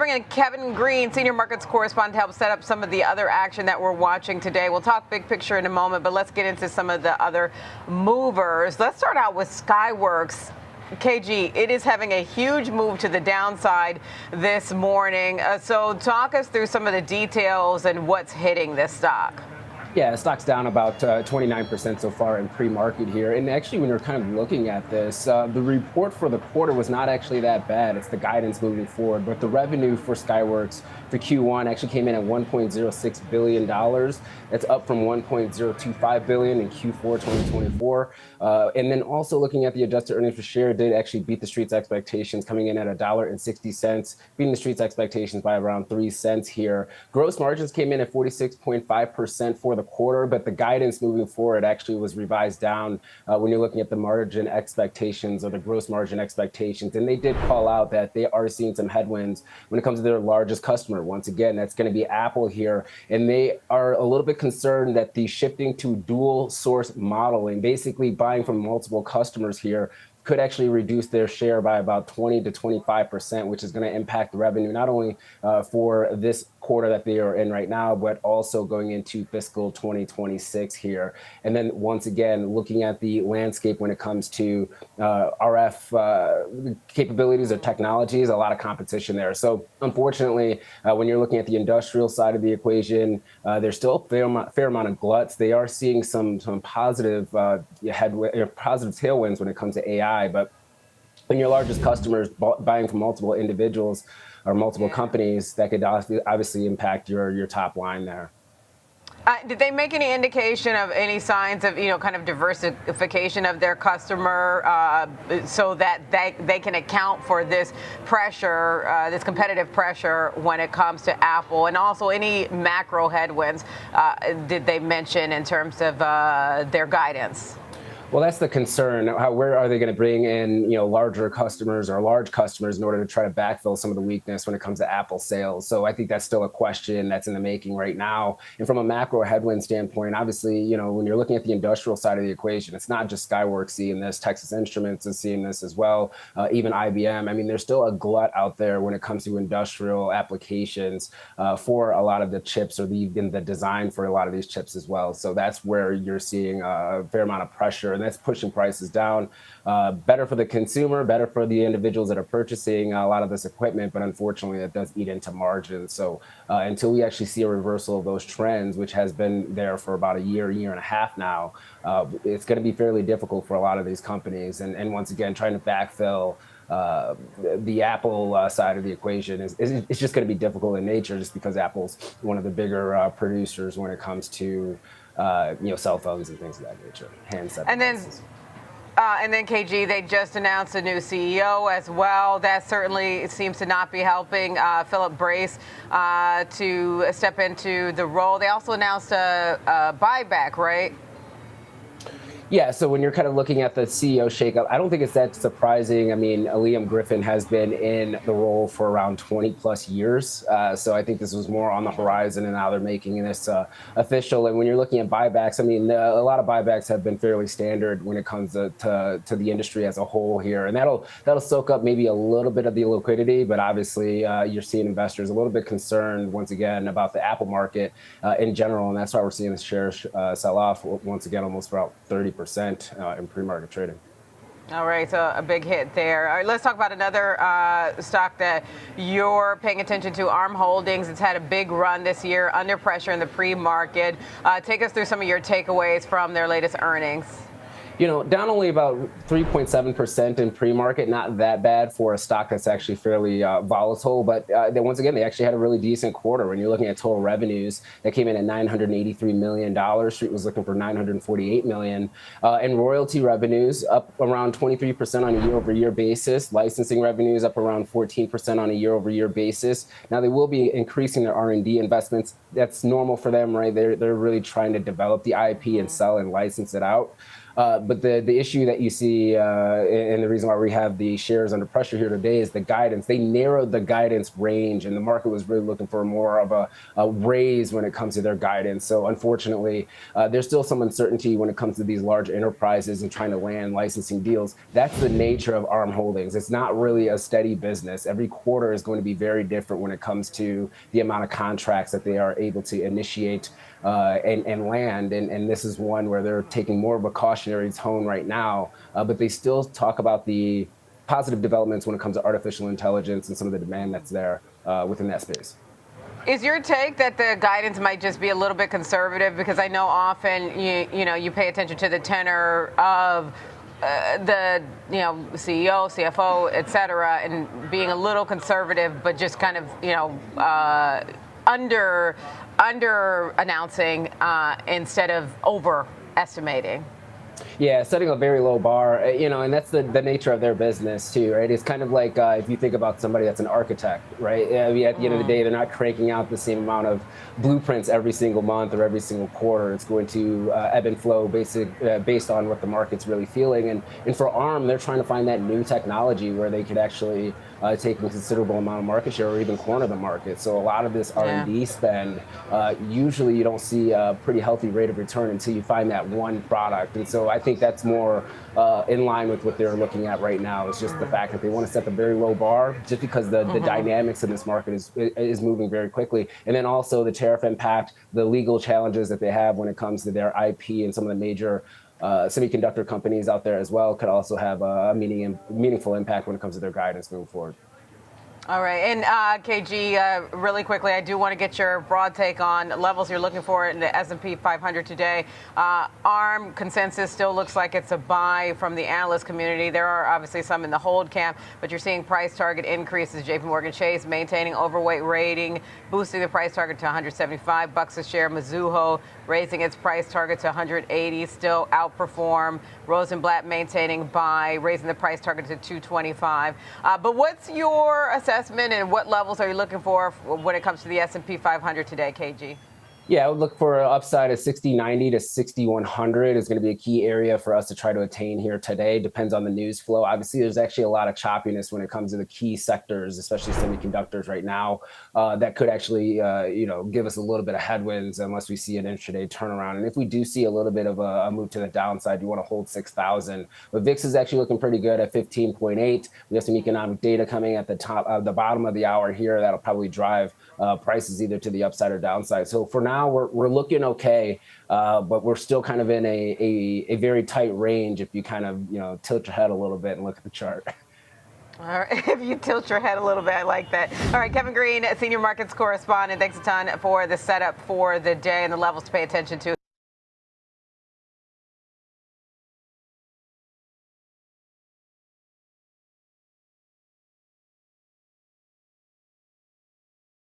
bring in Kevin Green, senior markets correspondent, to help set up some of the other action that we're watching today. We'll talk big picture in a moment, but let's get into some of the other movers. Let's start out with Skyworks. KG, it is having a huge move to the downside this morning. So talk us through some of the details and what's hitting this stock. Yeah, the stock's down about 29% so far in pre-market here. And actually, when you're kind of looking at this, the report for the quarter was not actually that bad. It's the guidance moving forward. But the revenue for Skyworks for Q1 actually came in at $1.06 billion. That's up from $1.025 billion in Q4 2024. And then also looking at the adjusted earnings per share, did actually beat the street's expectations, coming in at $1.60, beating the street's expectations by around 3 cents here. Gross margins came in at 46.5% for the quarter, but the guidance moving forward actually was revised down when you're looking at the margin expectations or the gross margin expectations. And they did call out that they are seeing some headwinds when it comes to their largest customer. Once again, that's going to be Apple here. And they are a little bit concerned that the shifting to dual source modeling, basically buying from multiple customers here, could actually reduce their share by about 20 to 25%, which is going to impact the revenue, not only for this quarter that they are in right now, but also going into fiscal 2026 here. And then once again, looking at the landscape when it comes to RF capabilities or technologies, a lot of competition there. So unfortunately, when you're looking at the industrial side of the equation, there's still a fair amount of gluts. They are seeing some positive positive tailwinds when it comes to AI, but when your largest customers buying from multiple individuals or multiple companies, that could obviously impact your top line there. Did they make any indication of any signs of, kind of diversification of their customer so that they can account for this pressure, this competitive pressure when it comes to Apple? And also any macro headwinds did they mention in terms of their guidance? Well, that's the concern. Where are they going to bring in, larger customers or large customers in order to try to backfill some of the weakness when it comes to Apple sales? So I think that's still a question that's in the making right now. And from a macro headwind standpoint, obviously, when you're looking at the industrial side of the equation, it's not just Skyworks seeing this. Texas Instruments is seeing this as well. Even IBM. I mean, there's still a glut out there when it comes to industrial applications for a lot of the chips, or even the design for a lot of these chips as well. So that's where you're seeing a fair amount of pressure. And that's pushing prices down. Better for the consumer, better for the individuals that are purchasing a lot of this equipment, but unfortunately that does eat into margins. So until we actually see a reversal of those trends, which has been there for about a year and a half now, it's going to be fairly difficult for a lot of these companies. And once again, trying to backfill the Apple side of the equation is just going to be difficult in nature, just because Apple's one of the bigger producers when it comes to cell phones and things of that nature, handset devices. And then KG, they just announced a new CEO as well. That certainly seems to not be helping Philip Brace to step into the role. They also announced a buyback, right? Yeah, so when you're kind of looking at the CEO shakeup, I don't think it's that surprising. I mean, Liam Griffin has been in the role for around 20 plus years. So I think this was more on the horizon, and now they're making this official. And when you're looking at buybacks, I mean, a lot of buybacks have been fairly standard when it comes to the industry as a whole here. And that'll soak up maybe a little bit of the liquidity, but obviously you're seeing investors a little bit concerned, once again, about the Apple market in general. And that's why we're seeing the shares sell off once again, almost about 30% in pre-market trading. All right, so a big hit there. All right, let's talk about another stock that you're paying attention to, ARM Holdings. It's had a big run this year, under pressure in the pre-market. Take us through some of your takeaways from their latest earnings. Down only about 3.7% in pre-market, not that bad for a stock that's actually fairly volatile. But then once again, they actually had a really decent quarter. When you're looking at total revenues, that came in at $983 million. Street was looking for $948 million. And royalty revenues up around 23% on a year-over-year basis. Licensing revenues up around 14% on a year-over-year basis. Now they will be increasing their R&D investments. That's normal for them, right? They're really trying to develop the IP and sell and license it out. But the issue that you see, and the reason why we have the shares under pressure here today is the guidance. They narrowed the guidance range, and the market was really looking for more of a raise when it comes to their guidance. So unfortunately, there's still some uncertainty when it comes to these large enterprises and trying to land licensing deals. That's the nature of ARM Holdings. It's not really a steady business. Every quarter is going to be very different when it comes to the amount of contracts that they are able to initiate and land. And this is one where they're taking more of a cautionary tone right now, but they still talk about the positive developments when it comes to artificial intelligence and some of the demand that's there within that space. Is your take that the guidance might just be a little bit conservative? Because I know often you pay attention to the tenor of the CEO, CFO, et cetera, and being a little conservative, but just kind of under announcing instead of overestimating. Yeah, setting a very low bar, and that's the nature of their business too, right? It's kind of like if you think about somebody that's an architect, right? I mean, at the end of the day, they're not cranking out the same amount of blueprints every single month or every single quarter. It's going to ebb and flow based on what the market's really feeling. And for ARM, they're trying to find that new technology where they could actually take a considerable amount of market share or even corner the market. So a lot of this R&D spend, usually you don't see a pretty healthy rate of return until you find that one product. And so I think that's more in line with what they're looking at right now. It's just the fact that they want to set the very low bar just because the dynamics in this market is moving very quickly. And then also the tariff impact, the legal challenges that they have when it comes to their IP and some of the major semiconductor companies out there as well could also have a meaningful impact when it comes to their guidance moving forward. All right, and KG, really quickly, I do want to get your broad take on levels you're looking for in the S&P 500 today. ARM consensus still looks like it's a buy from the analyst community. There are obviously some in the hold camp, but you're seeing price target increases. JP Morgan Chase maintaining overweight rating, boosting the price target to $175 a share. Mizuho raising its price target to 180, still outperform. Rosenblatt maintaining buy, raising the price target to 225. But what's your assessment and what levels are you looking for when it comes to the S&P 500 today, KG? Yeah, I would look for an upside of 6090 to 6100 is going to be a key area for us to try to attain here today. Depends on the news flow. Obviously, there's actually a lot of choppiness when it comes to the key sectors, especially semiconductors right now, that could actually, give us a little bit of headwinds unless we see an intraday turnaround. And if we do see a little bit of a move to the downside, you want to hold 6,000. But VIX is actually looking pretty good at 15.8. We have some economic data coming at the bottom of the hour here that'll probably drive prices either to the upside or downside. So for now, we're looking okay, but we're still kind of in a very tight range if you kind of tilt your head a little bit and look at the chart. All right, if you tilt your head a little bit, I like that. All right, Kevin Green, senior markets correspondent, thanks a ton for the setup for the day and the levels to pay attention to.